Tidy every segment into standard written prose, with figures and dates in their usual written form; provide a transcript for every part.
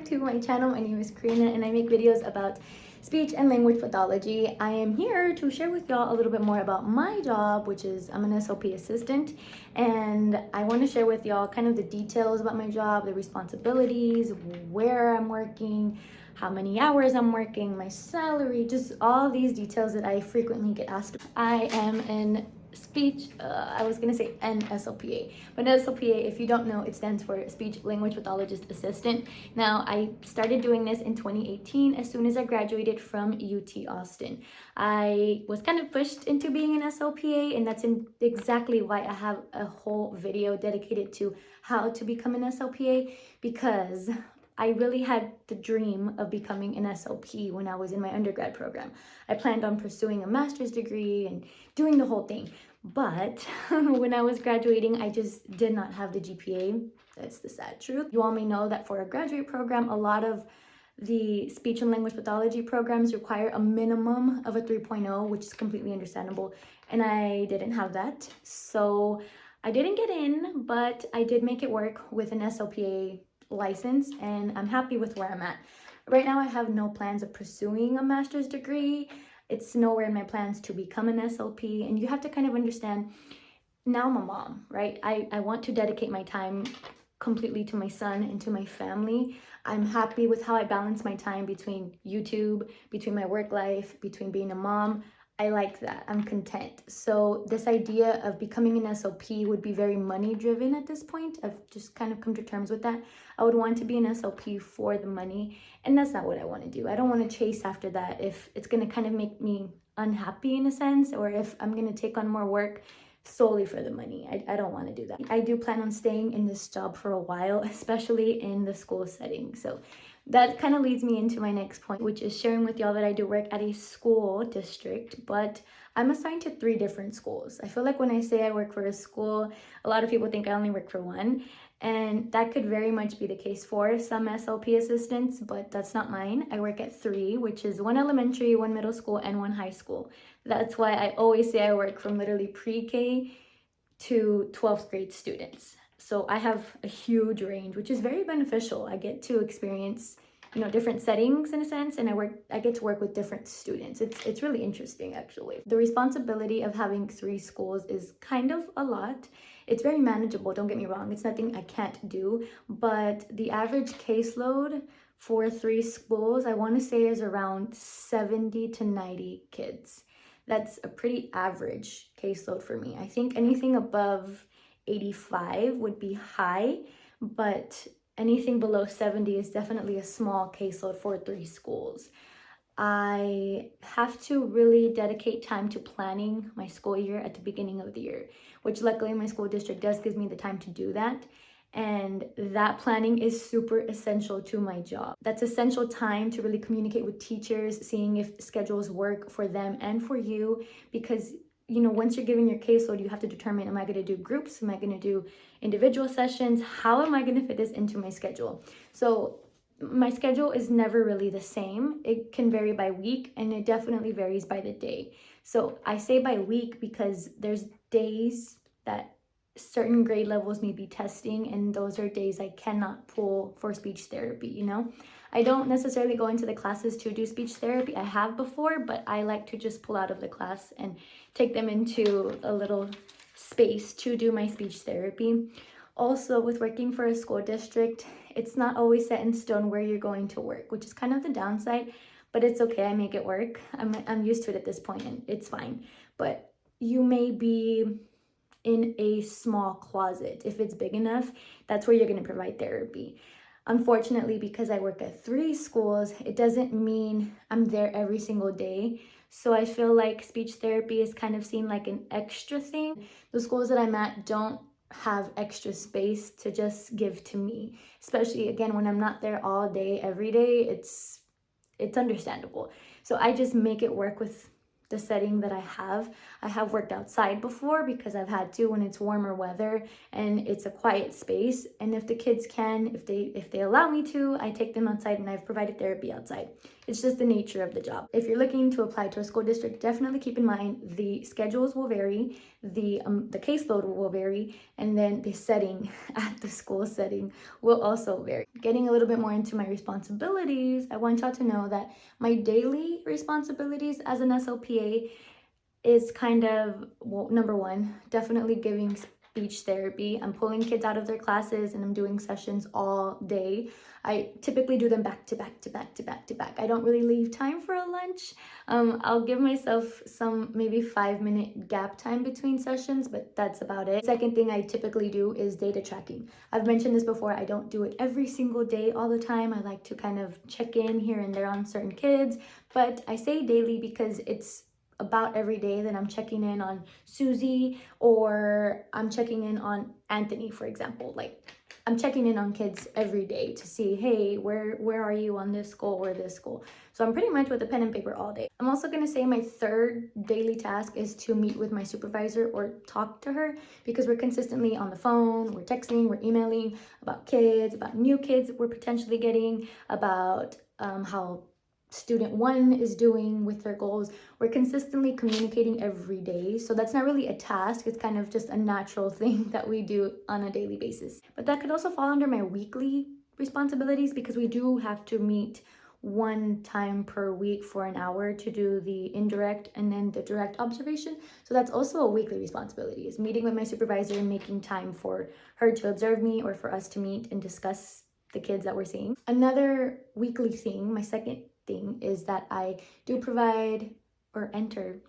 To my channel. My name is Karina and I make videos about speech and language pathology. I am here to share with y'all a little bit more about my job, which is I'm an SLP assistant, and I want to share with y'all kind of the details about my job, the responsibilities, where I'm working, how many hours I'm working, my salary, just all these details that I frequently get asked. I am an I was gonna say an SLPA, but SLPA, if you don't know, it stands for Speech Language Pathologist Assistant. Now, I started doing this in 2018 as soon as I graduated from UT Austin. I was kind of pushed into being an SLPA, and that's exactly why I have a whole video dedicated to how to become an SLPA, because I really had the dream of becoming an SLP when I was in my undergrad program. I planned on pursuing a master's degree and doing the whole thing. But when I was graduating, I just did not have the GPA. That's the sad truth. You all may know that for a graduate program, a lot of the speech and language pathology programs require a minimum of a 3.0, which is completely understandable. And I didn't have that. So I didn't get in, but I did make it work with an SLPA license, and I'm happy with where I'm at. Right now, I have no plans of pursuing a master's degree. It's nowhere in my plans to become an SLP, and you have to kind of understand, now I'm a mom, right? I want to dedicate my time completely to my son and to my family. I'm happy with how I balance my time between YouTube, between my work life, between being a mom. I like that. I'm content. So this idea of becoming an SLP would be very money driven at this point. I've just kind of come to terms with that. I would want to be an SLP for the money, and that's not what I want to do. I don't want to chase after that if it's going to kind of make me unhappy in a sense, or if I'm going to take on more work solely for the money. I don't want to do that. I do plan on staying in this job for a while, especially in the school setting. So that kind of leads me into my next point, which is sharing with y'all that I do work at a school district, but I'm assigned to 3 different schools. I feel like when I say I work for a school, a lot of people think I only work for one, and that could very much be the case for some SLP assistants, but that's not mine. I work at 3, which is 1 elementary, 1 middle school, and 1 high school. That's why I always say I work from literally pre-K to 12th grade students. So I have a huge range, which is very beneficial. I get to experience, different settings in a sense, and I get to work with different students. It's really interesting, actually. The responsibility of having 3 schools is kind of a lot. It's very manageable, don't get me wrong. It's nothing I can't do, but the average caseload for 3 schools, I want to say, is around 70 to 90 kids. That's a pretty average caseload for me. I think anything above 85 would be high, but anything below 70 is definitely a small caseload for 3 schools. I have to really dedicate time to planning my school year at the beginning of the year, which luckily my school district does give me the time to do that. And that planning is super essential to my job. That's essential time to really communicate with teachers, seeing if schedules work for them and for you, because once you're given your caseload, you have to determine, am I going to do groups? Am I going to do individual sessions? How am I going to fit this into my schedule? So my schedule is never really the same. It can vary by week, and it definitely varies by the day. So I say by week because there's days that certain grade levels may be testing, and those are days I cannot pull for speech therapy, I don't necessarily go into the classes to do speech therapy. I have before, but I like to just pull out of the class and take them into a little space to do my speech therapy. Also, with working for a school district, it's not always set in stone where you're going to work, which is kind of the downside, but it's okay. I make it work. I'm used to it at this point, and it's fine. But you may be in a small closet. If it's big enough, that's where you're going to provide therapy. Unfortunately, because I work at 3 schools, it doesn't mean I'm there every single day. So I feel like speech therapy is kind of seen like an extra thing. The schools that I'm at don't have extra space to just give to me, especially again when I'm not there all day every day. It's understandable. So I just make it work with the setting that I have. I have worked outside before because I've had to when it's warmer weather and it's a quiet space. And if the kids can, if they allow me to, I take them outside, and I've provided therapy outside. It's just the nature of the job. If you're looking to apply to a school district, definitely keep in mind the schedules will vary, the caseload will vary, and then the setting at the school setting will also vary. Getting a little bit more into my responsibilities, I want y'all to know that my daily responsibilities as an SLPA is kind of, well, number one, definitely giving speech therapy. I'm pulling kids out of their classes and I'm doing sessions all day. I typically do them back to back to back to back to back. I don't really leave time for a lunch. I'll give myself some maybe 5-minute gap time between sessions, but that's about it. Second thing I typically do is data tracking. I've mentioned this before. I don't do it every single day all the time. I like to kind of check in here and there on certain kids, but I say daily because it's about every day that I'm checking in on Susie, or I'm checking in on Anthony, for example. Like, I'm checking in on kids every day to see, hey, where are you on this goal or this goal? So I'm pretty much with a pen and paper all day. I'm also gonna say my third daily task is to meet with my supervisor or talk to her, because we're consistently on the phone, we're texting, we're emailing about kids, about new kids we're potentially getting, about how student 1 is doing with their goals. We're consistently communicating every day. So that's not really a task. It's kind of just a natural thing that we do on a daily basis. But that could also fall under my weekly responsibilities, because we do have to meet one time per week for an hour to do the indirect and then the direct observation. So that's also a weekly responsibility, is meeting with my supervisor and making time for her to observe me or for us to meet and discuss the kids that we're seeing. Another weekly thing, my second thing, is that I do provide or enter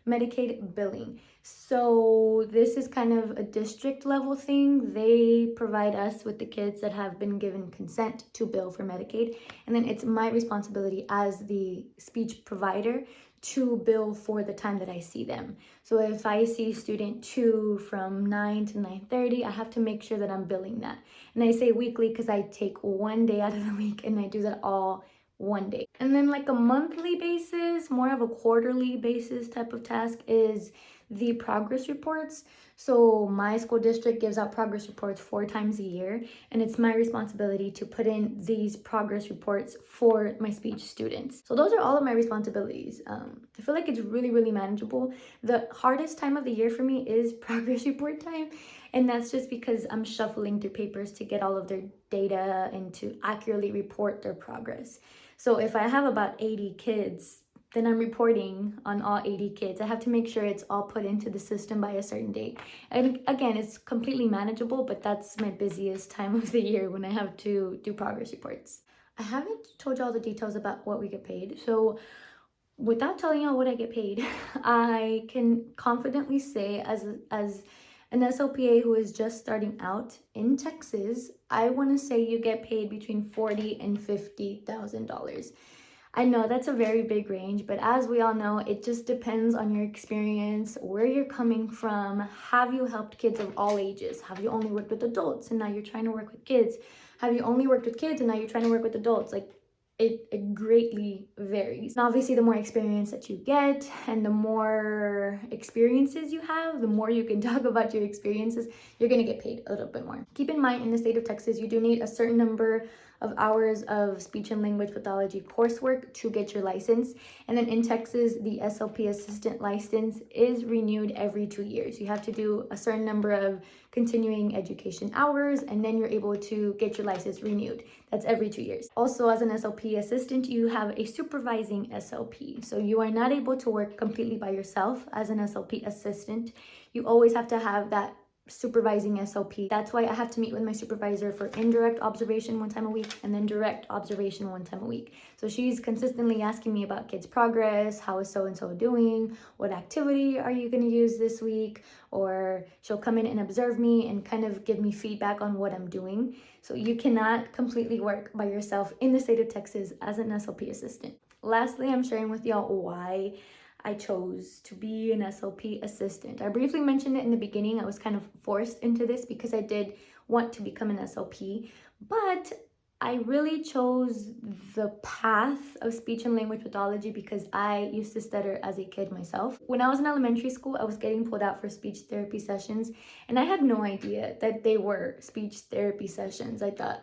Medicaid billing. So this is kind of a district level thing. They provide us with the kids that have been given consent to bill for Medicaid, and then it's my responsibility as the speech provider to bill for the time that I see them. So if I see student 2 from 9 to 9:30, I have to make sure that I'm billing that. And I say weekly because I take one day out of the week and I do that all one day. And then like a monthly basis, more of a quarterly basis type of task, is the progress reports. So my school district gives out progress reports 4 times a year, and it's my responsibility to put in these progress reports for my speech students. So those are all of my responsibilities. I feel like it's really, really manageable. The hardest time of the year for me is progress report time, and that's just because I'm shuffling through papers to get all of their data and to accurately report their progress. So if I have about 80 kids, then I'm reporting on all 80 kids. I have to make sure it's all put into the system by a certain date. And again, it's completely manageable, but that's my busiest time of the year when I have to do progress reports. I haven't told you all the details about what we get paid. So without telling y'all what I get paid, I can confidently say as an SLPA who is just starting out in Texas, I want to say you get paid between $40,000 and $50,000. I know that's a very big range, but as we all know, it just depends on your experience, where you're coming from. Have you helped kids of all ages? Have you only worked with adults and now you're trying to work with kids? Have you only worked with kids and now you're trying to work with adults? Like, it greatly varies. And obviously, the more experience that you get and the more experiences you have, the more you can talk about your experiences, you're gonna get paid a little bit more. Keep in mind, in the state of Texas, you do need a certain number of hours of speech and language pathology coursework to get your license. And then in Texas, the SLP assistant license is renewed every 2 years. You have to do a certain number of continuing education hours, and then you're able to get your license renewed. That's every 2 years. Also, as an SLP assistant, you have a supervising SLP. So you are not able to work completely by yourself as an SLP assistant. You always have to have that supervising SLP. That's why I have to meet with my supervisor for indirect observation 1 time a week and then direct observation 1 time a week. So she's consistently asking me about kids' progress, how is so-and-so doing, what activity are you going to use this week, or she'll come in and observe me and kind of give me feedback on what I'm doing. So you cannot completely work by yourself in the state of Texas as an SLP assistant. Lastly, I'm sharing with y'all why I chose to be an SLP assistant. I briefly mentioned it in the beginning. I was kind of forced into this because I did want to become an SLP, but I really chose the path of speech and language pathology because I used to stutter as a kid myself. When I was in elementary school, I was getting pulled out for speech therapy sessions, and I had no idea that they were speech therapy sessions. I thought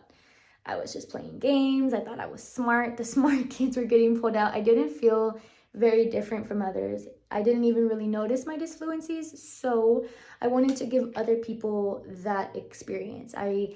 I was just playing games. I thought I was smart. The smart kids were getting pulled out. I didn't feel very different from others. I didn't even really notice my disfluencies, so I wanted to give other people that experience. I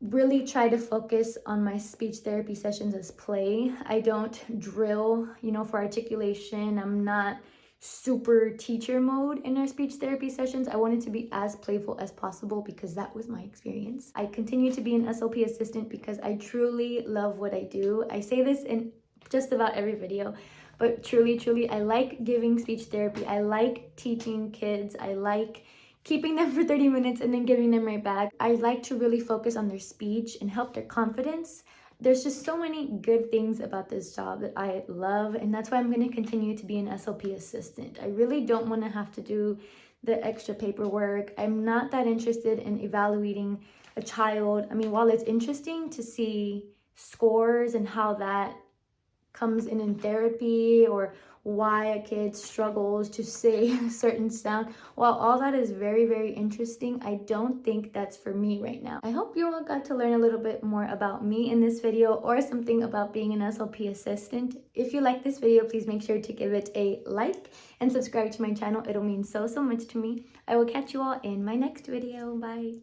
really try to focus on my speech therapy sessions as play. I don't drill, for articulation. I'm not super teacher mode in our speech therapy sessions. I wanted to be as playful as possible because that was my experience. I continue to be an SLP assistant because I truly love what I do. I say this in just about every video, but truly, I like giving speech therapy. I like teaching kids. I like keeping them for 30 minutes and then giving them right back. I like to really focus on their speech and help their confidence. There's just so many good things about this job that I love, and that's why I'm going to continue to be an SLP assistant. I really don't want to have to do the extra paperwork. I'm not that interested in evaluating a child. I mean, while it's interesting to see scores and how that comes in therapy, or why a kid struggles to say a certain sound, while all that is very interesting, I don't think that's for me right now. I hope you all got to learn a little bit more about me in this video, or something about being an SLP assistant. If you like this video, please make sure to give it a like and subscribe to my channel. It'll mean so much to me. I will catch you all in my next video. Bye.